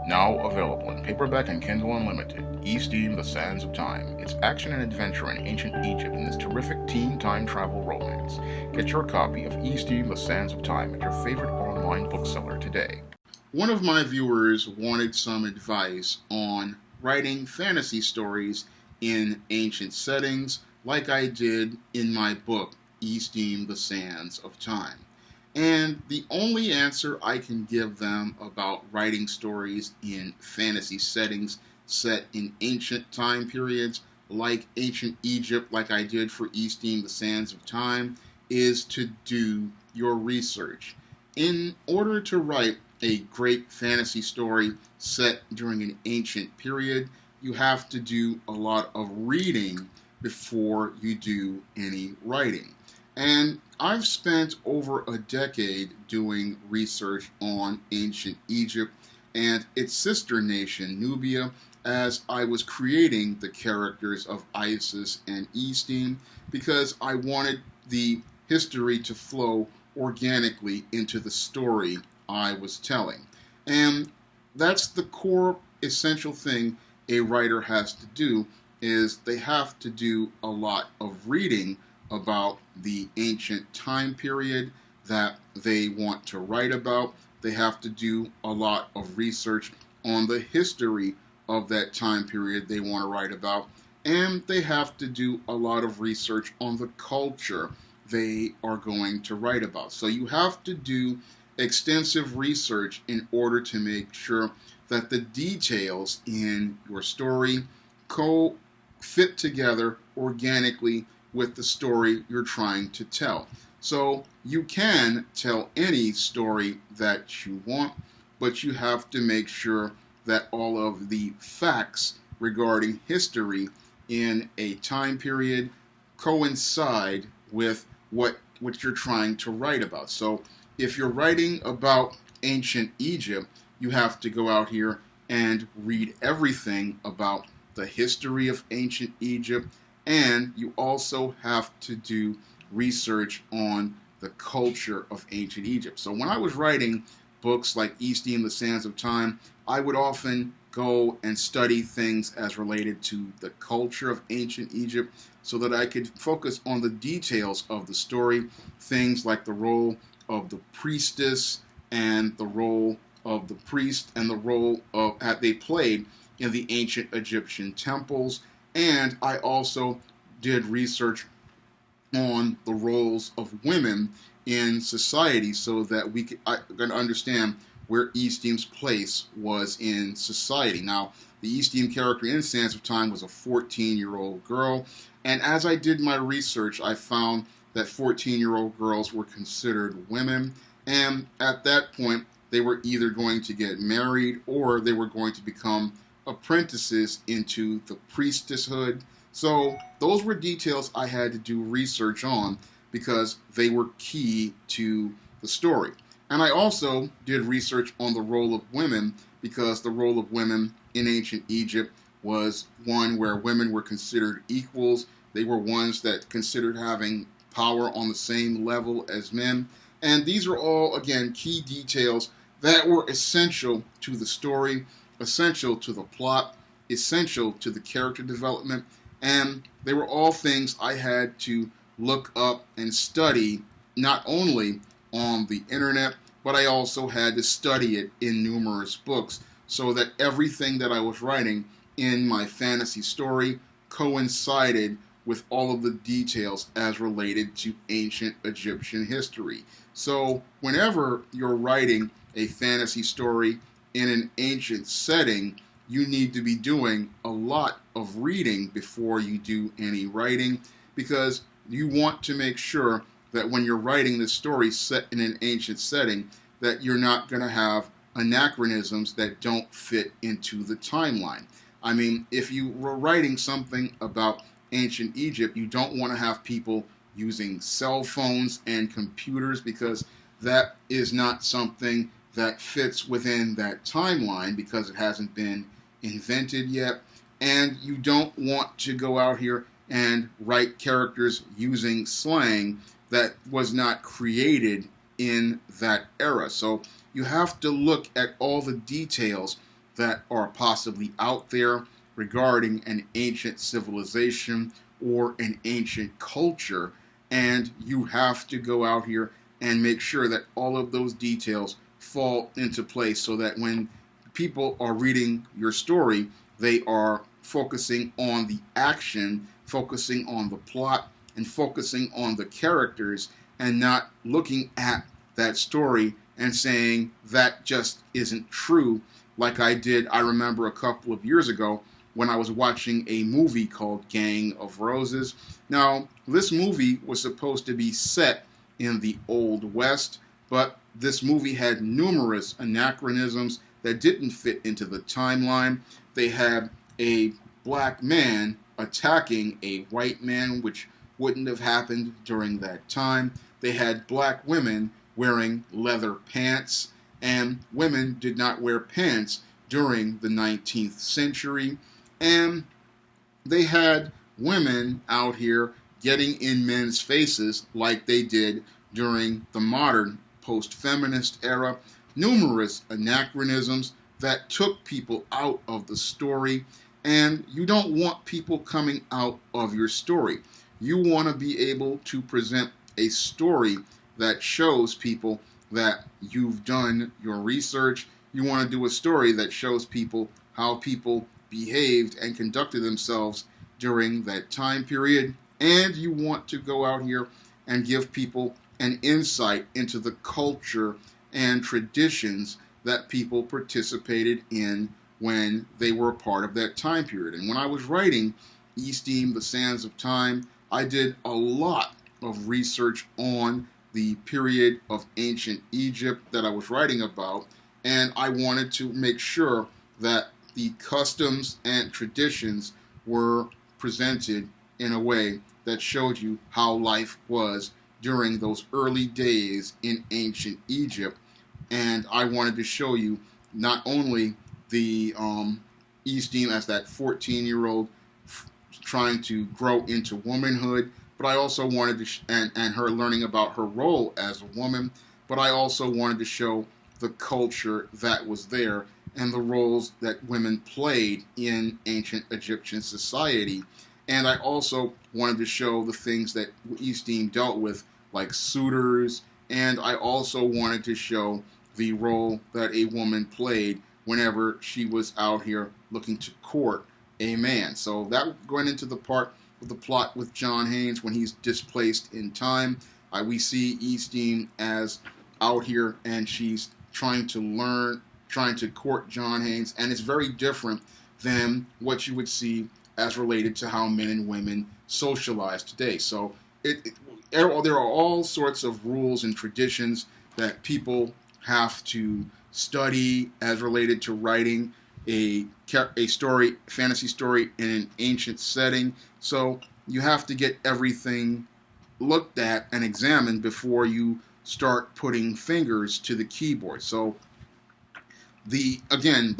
Now available in paperback and Kindle Unlimited, Easton, The Sands of Time. It's action and adventure in ancient Egypt in this terrific teen time travel romance. Get your copy of Easton, The Sands of Time at your favorite online bookseller today. One of my viewers wanted some advice on writing fantasy stories in ancient settings, like I did in my book, Easton, The Sands of Time. And the only answer I can give them about writing stories in fantasy settings set in ancient time periods, like ancient Egypt, like I did for Easton, The Sands of Time, is to do your research. In order to write a great fantasy story set during an ancient period, you have to do a lot of reading before you do any writing. And I've spent over a decade doing research on ancient Egypt and its sister nation, Nubia, as I was creating the characters of Isis and Easton, because I wanted the history to flow organically into the story I was telling. And that's the core essential thing a writer has to do, is they have to do a lot of reading about the ancient time period that they want to write about. They have to do a lot of research on the history of that time period they want to write about, and they have to do a lot of research on the culture they are going to write about. So you have to do extensive research in order to make sure that the details in your story fit together organically with the story you're trying to tell. So you can tell any story that you want, but you have to make sure that all of the facts regarding history in a time period coincide with what you're trying to write about. So if you're writing about ancient Egypt, you have to go out here and read everything about the history of ancient Egypt, and you also have to do research on the culture of ancient Egypt. So when I was writing books like Easton, The Sands of Time, I would often go and study things as related to the culture of ancient Egypt so that I could focus on the details of the story, things like the role of the priestess and the role of the priest and the role of that they played in the ancient Egyptian temples. And I also did research on the roles of women in society so that I could understand where Easton's place was in society. Now, the Easton character in Sands of Time was a 14-year-old girl, and as I did my research, I found that 14-year-old girls were considered women, and at that point, they were either going to get married or they were going to become apprentices into the priestesshood. So those were details I had to do research on because they were key to the story. And I also did research on the role of women because the role of women in ancient Egypt was one where women were considered equals. They were ones that considered having power on the same level as men. And these are all, again, key details that were essential to the story, essential to the plot, essential to the character development, and they were all things I had to look up and study, not only on the internet, but I also had to study it in numerous books so that everything that I was writing in my fantasy story coincided with all of the details as related to ancient Egyptian history. So whenever you're writing a fantasy story in an ancient setting, you need to be doing a lot of reading before you do any writing, because you want to make sure that when you're writing this story set in an ancient setting, that you're not going to have anachronisms that don't fit into the timeline. I mean, if you were writing something about ancient Egypt, you don't want to have people using cell phones and computers, because that is not something that fits within that timeline because it hasn't been invented yet. And you don't want to go out here and write characters using slang that was not created in that era. So you have to look at all the details that are possibly out there regarding an ancient civilization or an ancient culture. And you have to go out here and make sure that all of those details fall into place so that when people are reading your story, they are focusing on the action, focusing on the plot, and focusing on the characters, and not looking at that story and saying that just isn't true, like I did. I remember a couple of years ago when I was watching a movie called Gang of Roses. Now, this movie was supposed to be set in the Old West, but this movie had numerous anachronisms that didn't fit into the timeline. They had a black man attacking a white man, which wouldn't have happened during that time. They had black women wearing leather pants, and women did not wear pants during the 19th century. And they had women out here getting in men's faces like they did during the modern post-feminist era. Numerous anachronisms that took people out of the story, and you don't want people coming out of your story. You want to be able to present a story that shows people that you've done your research. You want to do a story that shows people how people behaved and conducted themselves during that time period. And you want to go out here and give people an insight into the culture and traditions that people participated in when they were a part of that time period. And when I was writing Easton, The Sands of Time, I did a lot of research on the period of ancient Egypt that I was writing about, and I wanted to make sure that the customs and traditions were presented in a way that showed you how life was during those early days in ancient Egypt. And I wanted to show you not only the Easton as that 14-year-old trying to grow into womanhood, but I also wanted to, and her learning about her role as a woman, but I also wanted to show the culture that was there and the roles that women played in ancient Egyptian society. And I also wanted to show the things that Easton dealt with, like suitors, and I also wanted to show the role that a woman played whenever she was out here looking to court a man. So that went into the part of the plot with John Haynes when he's displaced in time. We see Easton as out here and she's trying to court John Haynes, and it's very different than what you would see as related to how men and women socialize today. So there are all sorts of rules and traditions that people have to study as related to writing a story, fantasy story in an ancient setting. So you have to get everything looked at and examined before you start putting fingers to the keyboard. So the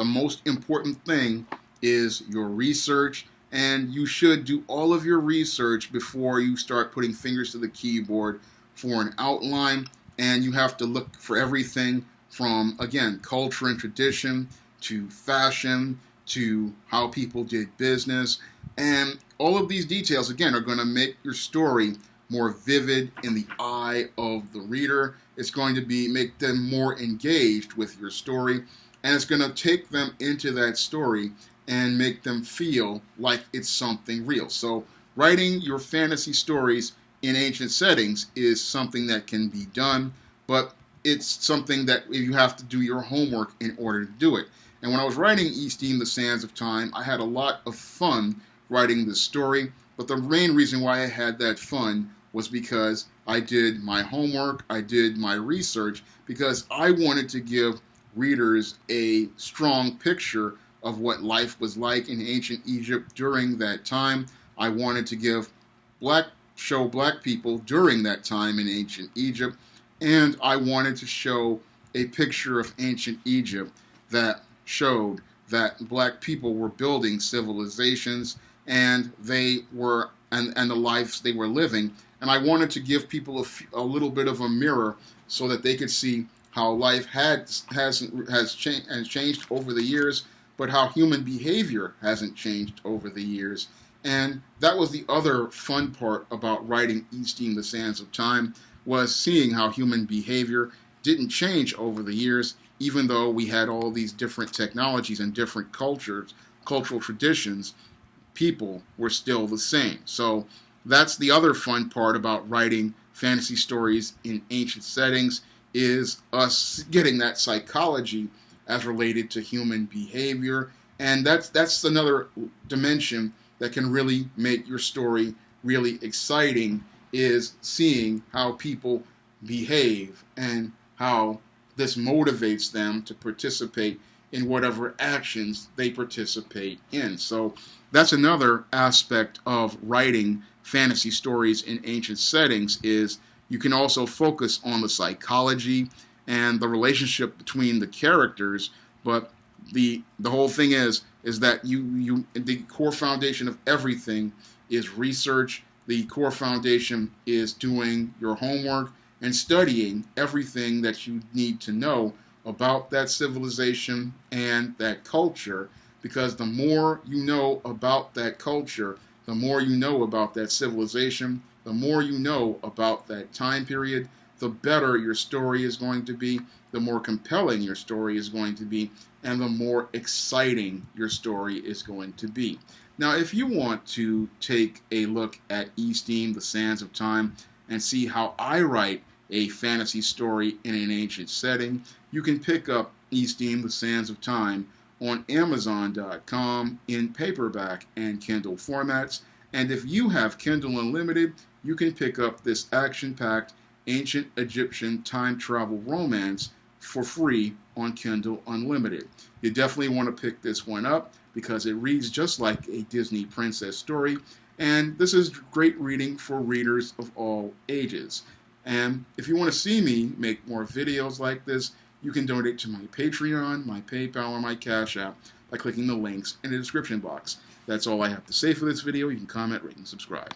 most important thing is your research, and you should do all of your research before you start putting fingers to the keyboard for an outline. And you have to look for everything from, again, culture and tradition to fashion to how people did business. And all of these details, again, are going to make your story more vivid in the eye of the reader. It's going to make them more engaged with your story, and it's going to take them into that story and make them feel like it's something real. So writing your fantasy stories in ancient settings is something that can be done, but it's something that you have to do your homework in order to do it. And when I was writing Easton, The Sands of Time, I had a lot of fun writing this story, but the main reason why I had that fun was because I did my homework, I did my research, because I wanted to give readers a strong picture of what life was like in ancient Egypt during that time. I wanted to show black people during that time in ancient Egypt, and I wanted to show a picture of ancient Egypt that showed that black people were building civilizations and the lives they were living. And I wanted to give people a little bit of a mirror so that they could see how life has changed over the years, but how human behavior hasn't changed over the years. And that was the other fun part about writing Easton, the Sands of Time, was seeing how human behavior didn't change over the years, even though we had all these different technologies and different cultures, cultural traditions. People were still the same. So that's the other fun part about writing fantasy stories in ancient settings, is us getting that psychology as related to human behavior. And that's another dimension that can really make your story really exciting, is seeing how people behave and how this motivates them to participate in whatever actions they participate in. So that's another aspect of writing fantasy stories in ancient settings, is you can also focus on the psychology and the relationship between the characters, but the whole thing is that the core foundation of everything is research. The core foundation is doing your homework and studying everything that you need to know about that civilization and that culture, because the more you know about that culture, the more you know about that civilization, the more you know about that time period, the better your story is going to be, the more compelling your story is going to be, and the more exciting your story is going to be. Now, if you want to take a look at Easton, the Sands of Time, and see how I write a fantasy story in an ancient setting, you can pick up Easton, the Sands of Time on Amazon.com in paperback and Kindle formats. And if you have Kindle Unlimited, you can pick up this action-packed ancient Egyptian time travel romance for free on Kindle Unlimited. You definitely want to pick this one up because it reads just like a Disney princess story, and this is great reading for readers of all ages. And if you want to see me make more videos like this, you can donate to my Patreon, my PayPal, or my Cash App by clicking the links in the description box. That's all I have to say for this video. You can comment, rate, and subscribe.